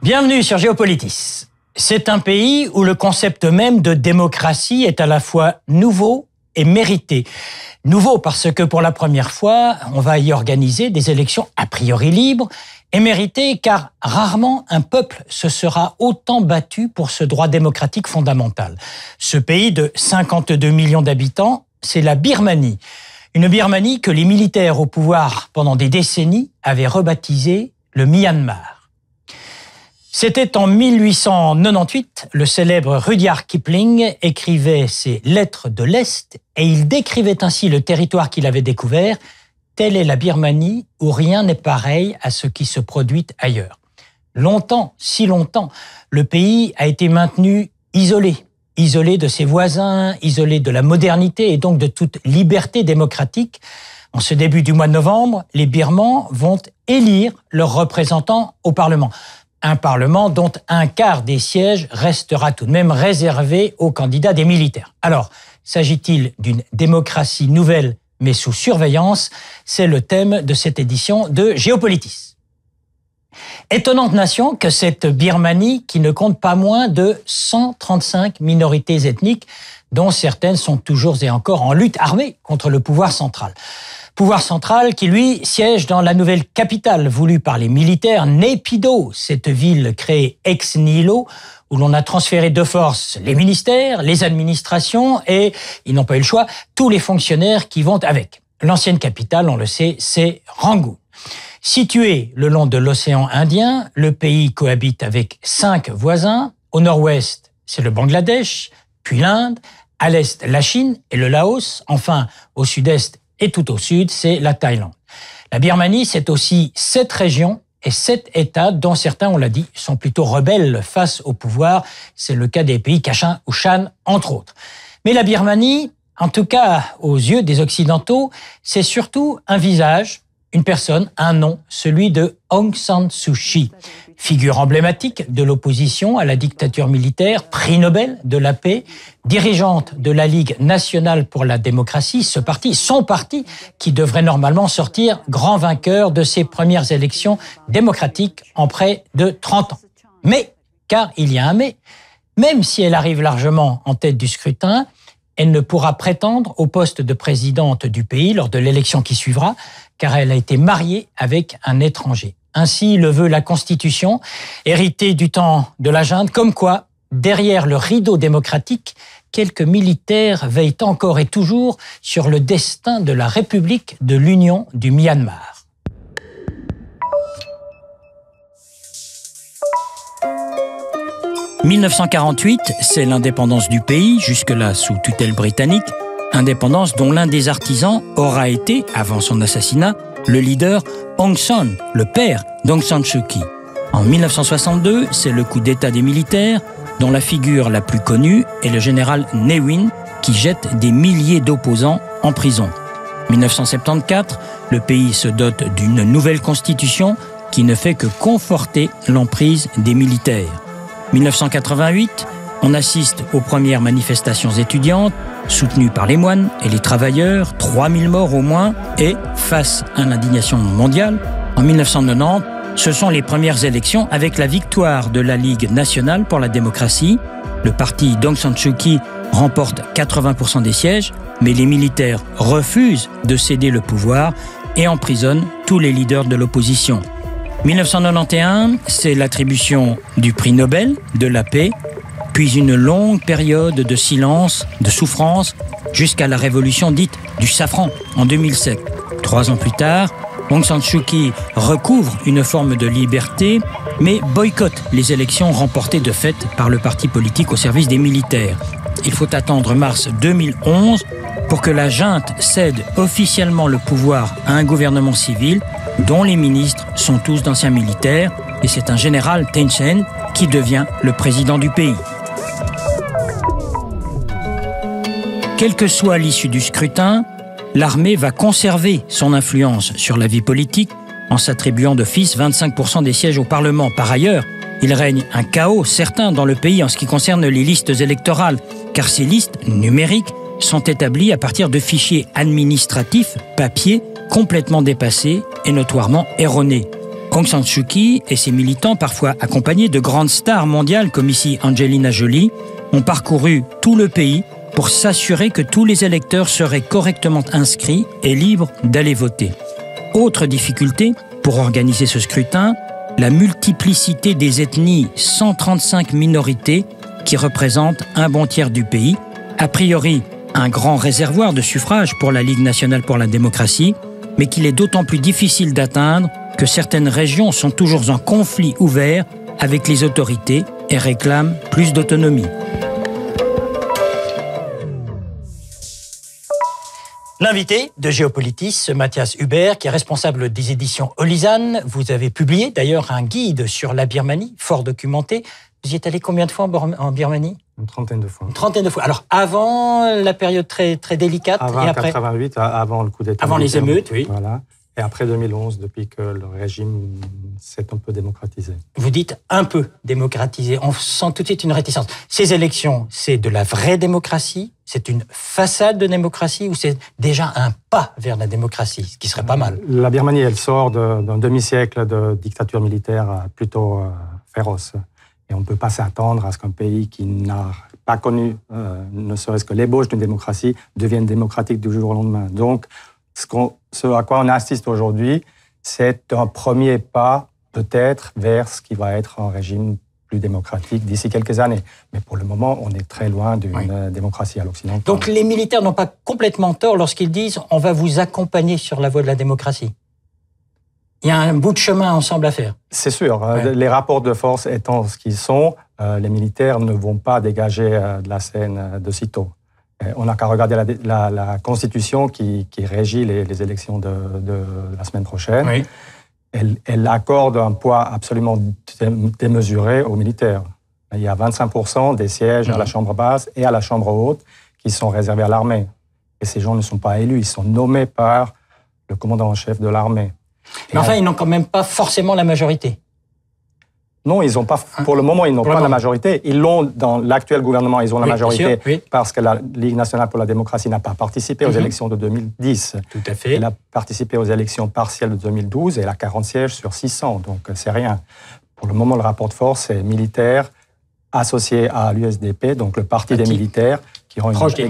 Bienvenue sur Géopolitis. C'est un pays où le concept même de démocratie est à la fois nouveau et mérité. Nouveau parce que pour la première fois, on va y organiser des élections a priori libres, et mérité car rarement un peuple se sera autant battu pour ce droit démocratique fondamental. Ce pays de 52 millions d'habitants, c'est la Birmanie. Une Birmanie que les militaires au pouvoir pendant des décennies avaient rebaptisée le Myanmar. C'était en 1898, le célèbre Rudyard Kipling écrivait ses Lettres de l'Est et il décrivait ainsi le territoire qu'il avait découvert. Telle est la Birmanie où rien n'est pareil à ce qui se produit ailleurs. Longtemps, si longtemps, le pays a été maintenu isolé de ses voisins, isolé de la modernité et donc de toute liberté démocratique. En ce début du mois de novembre, les Birmans vont élire leurs représentants au Parlement. Un Parlement dont un quart des sièges restera tout de même réservé aux candidats des militaires. Alors, s'agit-il d'une démocratie nouvelle mais sous surveillance? C'est le thème de cette édition de Géopolitis. Étonnante nation que cette Birmanie qui ne compte pas moins de 135 minorités ethniques, dont certaines sont toujours et encore en lutte armée contre le pouvoir central. Pouvoir central qui, lui, siège dans la nouvelle capitale voulue par les militaires, Naypyidaw, cette ville créée ex nihilo, où l'on a transféré de force les ministères, les administrations et, ils n'ont pas eu le choix, tous les fonctionnaires qui vont avec. L'ancienne capitale, on le sait, c'est Rangoon. Situé le long de l'océan Indien, le pays cohabite avec 5 voisins. Au nord-ouest, c'est le Bangladesh, puis l'Inde, à l'est, la Chine et le Laos. Enfin, au sud-est et tout au sud, c'est la Thaïlande. La Birmanie, c'est aussi 7 régions et 7 États dont certains, on l'a dit, sont plutôt rebelles face au pouvoir. C'est le cas des pays Kachin ou Shan, entre autres. Mais la Birmanie, en tout cas aux yeux des Occidentaux, c'est surtout un visage, une personne, un nom, celui de Aung San Suu Kyi, figure emblématique de l'opposition à la dictature militaire, prix Nobel de la paix, dirigeante de la Ligue nationale pour la démocratie, son parti, qui devrait normalement sortir grand vainqueur de ses premières élections démocratiques en près de 30 ans. Mais, car il y a un mais, même si elle arrive largement en tête du scrutin, elle ne pourra prétendre au poste de présidente du pays lors de l'élection qui suivra, car elle a été mariée avec un étranger. Ainsi le veut la Constitution, héritée du temps de la junte, comme quoi, derrière le rideau démocratique, quelques militaires veillent encore et toujours sur le destin de la République de l'Union du Myanmar. « 1948, c'est l'indépendance du pays, jusque-là sous tutelle britannique, indépendance dont l'un des artisans aura été, avant son assassinat, le leader Aung San, le père d'Aung San Suu Kyi. En 1962, c'est le coup d'État des militaires, dont la figure la plus connue est le général Ne Win, qui jette des milliers d'opposants en prison. 1974, le pays se dote d'une nouvelle constitution qui ne fait que conforter l'emprise des militaires. 1988, on assiste aux premières manifestations étudiantes, soutenues par les moines et les travailleurs, 3000 morts au moins, et, face à l'indignation mondiale, en 1990, ce sont les premières élections avec la victoire de la Ligue nationale pour la démocratie. Le parti d'Aung San Suu Kyi remporte 80% des sièges, mais les militaires refusent de céder le pouvoir et emprisonnent tous les leaders de l'opposition. 1991, c'est l'attribution du prix Nobel de la paix, puis une longue période de silence, de souffrance, jusqu'à la révolution dite du safran en 2007. 3 ans plus tard, Aung San Suu Kyi recouvre une forme de liberté, mais boycotte les élections remportées de fait par le parti politique au service des militaires. Il faut attendre mars 2011 pour que la junte cède officiellement le pouvoir à un gouvernement civil dont les ministres sont tous d'anciens militaires, et c'est un général Thein Sein qui devient le président du pays. Quelle que soit l'issue du scrutin, l'armée va conserver son influence sur la vie politique en s'attribuant d'office 25% des sièges au Parlement. Par ailleurs, il règne un chaos certain dans le pays en ce qui concerne les listes électorales, car ces listes numériques sont établies à partir de fichiers administratifs, papier, complètement dépassés et notoirement erronés. Aung San Suu Kyi et ses militants, parfois accompagnés de grandes stars mondiales comme ici Angelina Jolie, ont parcouru tout le pays pour s'assurer que tous les électeurs seraient correctement inscrits et libres d'aller voter. Autre difficulté pour organiser ce scrutin, la multiplicité des ethnies, 135 minorités qui représentent un bon tiers du pays, a priori un grand réservoir de suffrages pour la Ligue nationale pour la démocratie, mais qu'il est d'autant plus difficile d'atteindre que certaines régions sont toujours en conflit ouvert avec les autorités et réclament plus d'autonomie. L'invité de Géopolitis, Mathias Hubert, qui est responsable des éditions Olisan. Vous avez publié d'ailleurs un guide sur la Birmanie, fort documenté. Vous y êtes allé combien de fois en Birmanie ? Une trentaine de fois. Une trentaine de fois. Alors, avant la période très, très délicate avant et après 88, avant le coup d'État. Avant les émeutes, oui. Voilà. Et après 2011, depuis que le régime s'est un peu démocratisé. Vous dites un peu démocratisé. On sent tout de suite une réticence. Ces élections, c'est de la vraie démocratie ? C'est une façade de démocratie ou c'est déjà un pas vers la démocratie, ce qui serait pas mal ? La Birmanie, elle sort d'un demi-siècle de dictature militaire plutôt féroce. Et on ne peut pas s'attendre à ce qu'un pays qui n'a pas connu, ne serait-ce que l'ébauche d'une démocratie, devienne démocratique du jour au lendemain. Donc, ce à quoi on assiste aujourd'hui, c'est un premier pas, peut-être, vers ce qui va être un régime plus démocratique d'ici quelques années. Mais pour le moment, on est très loin d'une démocratie à l'Occident. Donc, les militaires n'ont pas complètement tort lorsqu'ils disent « on va vous accompagner sur la voie de la démocratie ». Il y a un bout de chemin ensemble à faire. C'est sûr. Ouais. Les rapports de force étant ce qu'ils sont, les militaires ne vont pas dégager de la scène de sitôt. On n'a qu'à regarder la Constitution qui régit les élections de la semaine prochaine. Oui. Elle accorde un poids absolument démesuré aux militaires. Il y a 25% des sièges à la Chambre basse et à la Chambre haute qui sont réservés à l'armée. Et ces gens ne sont pas élus, ils sont nommés par le commandant en chef de l'armée. Mais enfin, ils n'ont quand même pas forcément la majorité. Non, ils n'ont pas. Pour le moment, ils n'ont pas la majorité. Ils l'ont dans l'actuel gouvernement. Ils ont la majorité parce que la Ligue nationale pour la démocratie n'a pas participé aux élections de 2010. Tout à fait. Elle a participé aux élections partielles de 2012 et elle a 40 sièges sur 600. Donc, c'est rien. Pour le moment, le rapport de force est militaire associé à l'USDP, donc le parti des militaires, qui ont une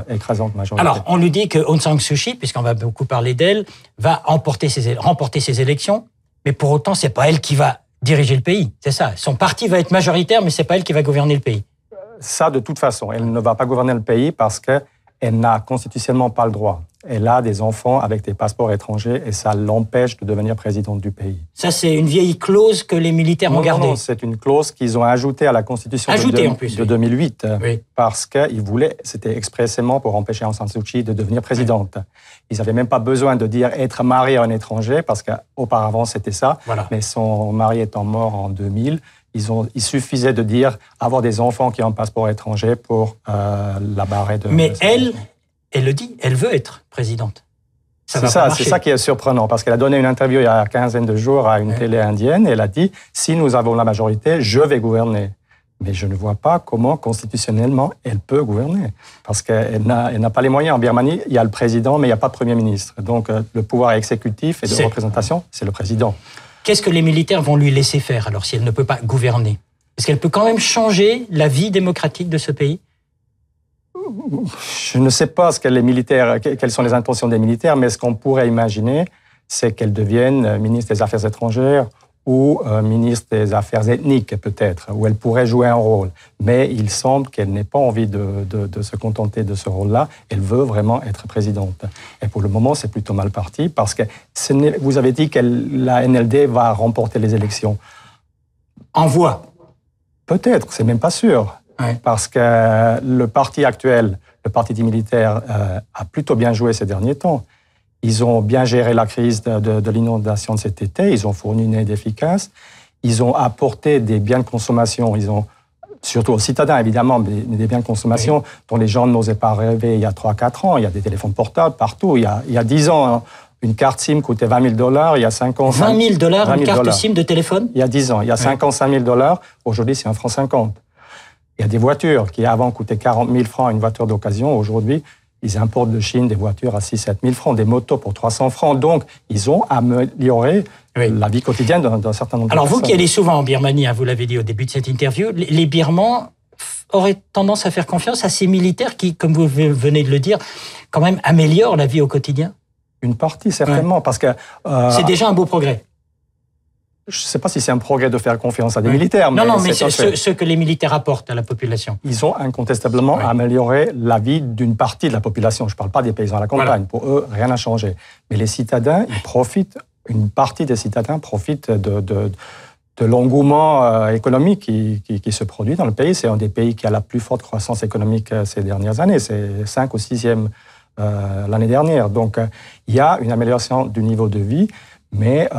écrasante majorité. Alors, on nous dit que Aung San Suu Kyi, puisqu'on va beaucoup parler d'elle, va remporter ces élections, mais pour autant, c'est pas elle qui va diriger le pays, c'est ça. Son parti va être majoritaire, mais c'est pas elle qui va gouverner le pays. Ça, de toute façon, elle ne va pas gouverner le pays parce qu'elle n'a constitutionnellement pas le droit. Elle a des enfants avec des passeports étrangers et ça l'empêche de devenir présidente du pays. Ça, c'est une vieille clause que les militaires ont gardée. Non, c'est une clause qu'ils ont ajoutée à la Constitution de 2008 parce qu'ils voulaient, c'était expressément pour empêcher Aung San Suu Kyi de devenir présidente. Ils n'avaient même pas besoin de dire être marié à un étranger parce qu'auparavant c'était ça, mais son mari étant mort en 2000, il suffisait de dire avoir des enfants qui ont un passeport étranger pour la barrer de... Mais elle le dit, elle veut être présidente. C'est ça qui est surprenant, parce qu'elle a donné une interview il y a une quinzaine de jours à une télé indienne, et elle a dit « Si nous avons la majorité, je vais gouverner ». Mais je ne vois pas comment, constitutionnellement, elle peut gouverner. Parce qu'elle n'a pas les moyens. En Birmanie, il y a le président, mais il n'y a pas de premier ministre. Donc, le pouvoir exécutif et de représentation, c'est le président. Qu'est-ce que les militaires vont lui laisser faire, alors, si elle ne peut pas gouverner ? Est-ce qu'elle peut quand même changer la vie démocratique de ce pays ? Je ne sais pas quelles sont les intentions des militaires, mais ce qu'on pourrait imaginer, c'est qu'elle devienne ministre des Affaires étrangères ou ministre des Affaires ethniques, peut-être, où elle pourrait jouer un rôle. Mais il semble qu'elle n'ait pas envie de se contenter de ce rôle-là. Elle veut vraiment être présidente. Et pour le moment, c'est plutôt mal parti, parce que vous avez dit que la NLD va remporter les élections. En voix ? Peut-être, c'est même pas sûr. Parce que le parti actuel, le parti des militaires, a plutôt bien joué ces derniers temps. Ils ont bien géré la crise de l'inondation de cet été, ils ont fourni une aide efficace, ils ont apporté des biens de consommation, surtout aux citadins évidemment, mais des biens de consommation dont les gens n'osaient pas rêver il y a 3-4 ans. Il y a des téléphones portables partout. Il y a 10 ans, une carte SIM coûtait $20 000, il y a 5 ans... $20 000 une carte SIM de téléphone ? Il y a 10 ans, il y a 5 ans, $5 000, aujourd'hui c'est $1,50 franc. Il y a des voitures qui avant coûtaient 40 000 francs, une voiture d'occasion. Aujourd'hui, ils importent de Chine des voitures à 6 000 à 7 000 francs, des motos pour 300 francs. Donc, ils ont amélioré la vie quotidienne d'un certain nombre de personnes. Alors vous qui allez souvent en Birmanie, vous l'avez dit au début de cette interview, les Birmans auraient tendance à faire confiance à ces militaires qui, comme vous venez de le dire, quand même améliorent la vie au quotidien? Une partie, certainement, parce que... c'est déjà un beau progrès. Je ne sais pas si c'est un progrès de faire confiance à des militaires. Non, mais c'est ce que les militaires apportent à la population. Ils ont incontestablement amélioré la vie d'une partie de la population. Je ne parle pas des paysans à la campagne. Voilà. Pour eux, rien n'a changé. Mais les citadins, ils profitent, une partie des citadins profitent de l'engouement économique qui se produit dans le pays. C'est un des pays qui a la plus forte croissance économique ces dernières années. C'est 5 ou 6e l'année dernière. Donc, il y a une amélioration du niveau de vie, mais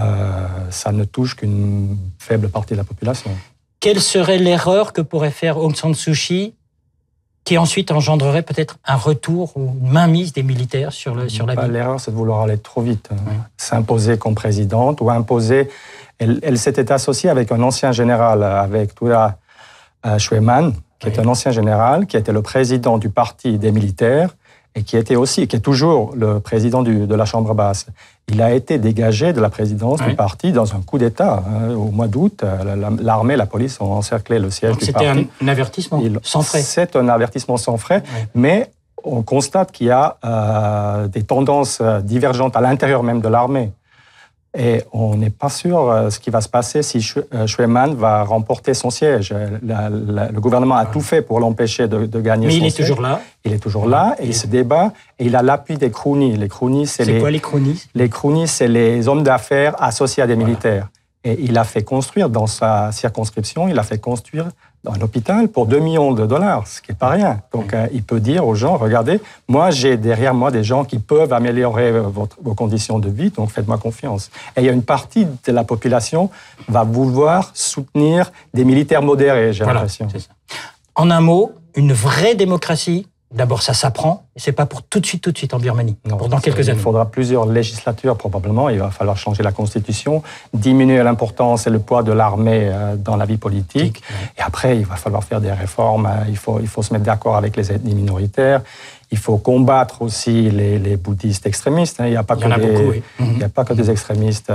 ça ne touche qu'une faible partie de la population. Quelle serait l'erreur que pourrait faire Aung San Suu Kyi qui ensuite engendrerait peut-être un retour ou une mainmise des militaires sur la ville? L'erreur, c'est de vouloir aller trop vite. S'imposer comme présidente ou imposer... Elle s'était associée avec un ancien général, avec Tura Chöiman, qui est un ancien général, qui était le président du parti des militaires et qui est toujours le président de la Chambre basse. Il a été dégagé de la présidence du parti dans un coup d'État. Au mois d'août, l'armée, la police ont encerclé le siège du parti. C'était un avertissement sans frais. C'est un avertissement sans frais, mais on constate qu'il y a des tendances divergentes à l'intérieur même de l'armée. Et on n'est pas sûr ce qui va se passer si Chöiman va remporter son siège. Le gouvernement a tout fait pour l'empêcher de gagner son siège. Mais il est toujours là. Il est toujours là et il se débat. Et il a l'appui des cronies. Les cronies, c'est quoi les cronies? Les cronies, c'est les hommes d'affaires associés à des militaires. Et il a fait construire dans sa circonscription, il a fait construire un hôpital pour 2 millions de dollars, ce qui n'est pas rien. Donc, il peut dire aux gens, regardez, moi, j'ai derrière moi des gens qui peuvent améliorer vos conditions de vie, donc faites-moi confiance. Et il y a une partie de la population qui va vouloir soutenir des militaires modérés, j'ai l'impression. C'est ça. En un mot, une vraie démocratie, d'abord, ça s'apprend, et c'est pas pour tout de suite en Birmanie, non, pour dans quelques années. Il faudra plusieurs législatures, probablement. Il va falloir changer la Constitution, diminuer l'importance et le poids de l'armée dans la vie politique. Et après, il va falloir faire des réformes. Il faut se mettre d'accord avec les ethnies minoritaires. Il faut combattre aussi les bouddhistes extrémistes. Il n'y a pas que des extrémistes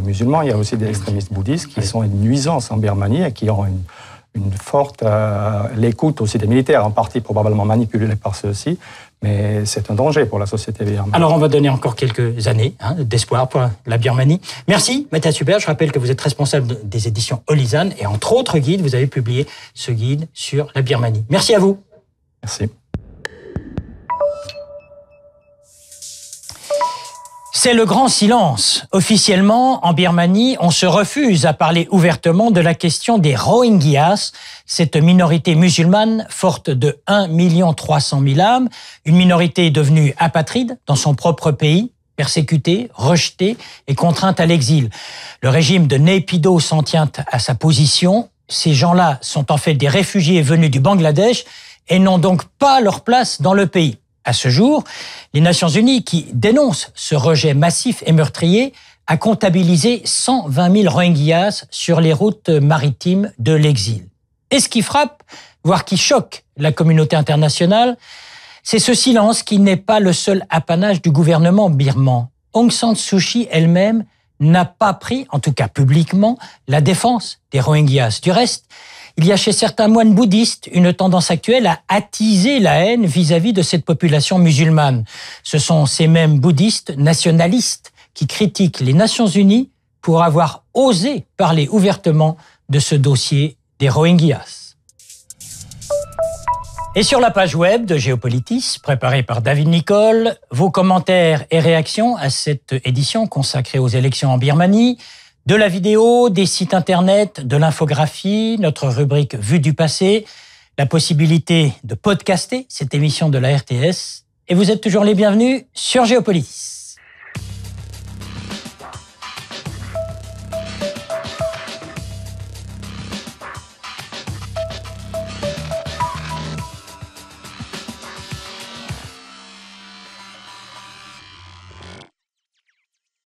musulmans, il y a aussi des extrémistes bouddhistes qui sont une nuisance en Birmanie et qui ont une forte... l'écoute aussi des militaires, en partie probablement manipulée par ceux-ci, mais c'est un danger pour la société birmane. Alors on va donner encore quelques années d'espoir pour la Birmanie. Merci Mathias Hubert, je rappelle que vous êtes responsable des éditions Olisan et entre autres guides, vous avez publié ce guide sur la Birmanie. Merci à vous. Merci. C'est le grand silence. Officiellement, en Birmanie, on se refuse à parler ouvertement de la question des Rohingyas, cette minorité musulmane forte de 1 300 000 âmes, une minorité devenue apatride dans son propre pays, persécutée, rejetée et contrainte à l'exil. Le régime de Naypyidaw s'en tient à sa position. Ces gens-là sont en fait des réfugiés venus du Bangladesh et n'ont donc pas leur place dans le pays. À ce jour, les Nations Unies, qui dénoncent ce rejet massif et meurtrier, a comptabilisé 120 000 Rohingyas sur les routes maritimes de l'exil. Et ce qui frappe, voire qui choque la communauté internationale, c'est ce silence qui n'est pas le seul apanage du gouvernement birman. Aung San Suu Kyi elle-même n'a pas pris, en tout cas publiquement, la défense des Rohingyas. Du reste, il y a chez certains moines bouddhistes une tendance actuelle à attiser la haine vis-à-vis de cette population musulmane. Ce sont ces mêmes bouddhistes nationalistes qui critiquent les Nations Unies pour avoir osé parler ouvertement de ce dossier des Rohingyas. Et sur la page web de Géopolitis, préparée par David Nicole, vos commentaires et réactions à cette édition consacrée aux élections en Birmanie, de la vidéo, des sites internet, de l'infographie, notre rubrique Vue du passé, la possibilité de podcaster cette émission de la RTS. Et vous êtes toujours les bienvenus sur Géopolitis.